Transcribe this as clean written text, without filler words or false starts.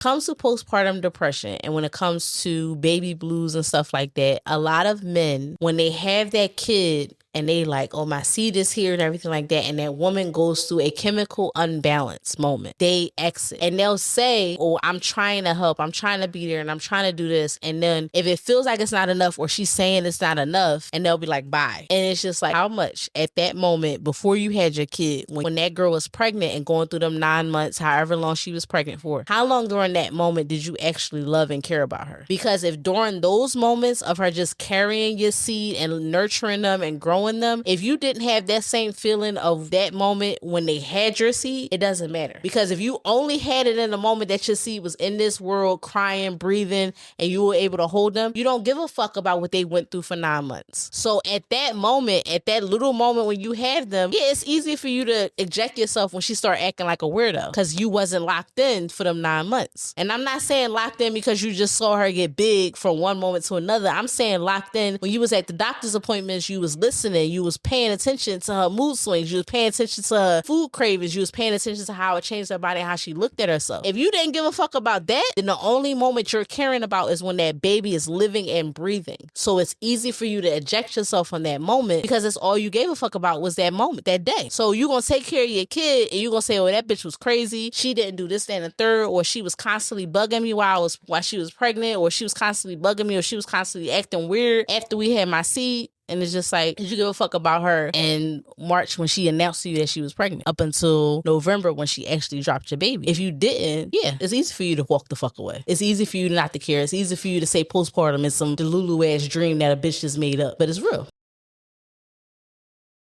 Comes to postpartum depression, and when it comes to baby blues and stuff like that, a lot of men, when they have that kid and they like, oh, my seed is here and everything like that, and that woman goes through a chemical unbalance moment, they exit and they'll say, oh, I'm trying to help, I'm trying to be there, and I'm trying to do this. And then if it feels like it's not enough, or she's saying it's not enough, and they'll be like, bye. And it's just like, how much at that moment before you had your kid, when that girl was pregnant and going through them 9 months, however long she was pregnant for, how long during that moment did you actually love and care about her? Because if during those moments of her just carrying your seed and nurturing them and growing them, if you didn't have that same feeling of that moment when they had your seed, it doesn't matter. Because if you only had it in the moment that your seed was in this world crying, breathing, and you were able to hold them, you don't give a fuck about what they went through for 9 months. So at that moment, at that little moment when you have them, yeah, it's easy for you to eject yourself when she start acting like a weirdo because you wasn't locked in for them 9 months. And I'm not saying locked in because you just saw her get big from one moment to another. I'm saying locked in when you was at the doctor's appointments, you was listening, you was paying attention to her mood swings, you was paying attention to her food cravings, you was paying attention to how it changed her body and how she looked at herself. If you didn't give a fuck about that, then the only moment you're caring about is when that baby is living and breathing. So it's easy for you to eject yourself from that moment because that's all you gave a fuck about was that moment, that day. So you're going to take care of your kid and you're going to say, oh, that bitch was crazy, she didn't do this, that, and the third, or she was constantly bugging me while she was pregnant, or she was constantly bugging me, or she was constantly acting weird after we had my seed. And it's just like, did you give a fuck about her in March when she announced to you that she was pregnant up until November when she actually dropped your baby? If you didn't, yeah, it's easy for you to walk the fuck away. It's easy for you not to care. It's easy for you to say postpartum is some delulu ass dream that a bitch just made up, but it's real.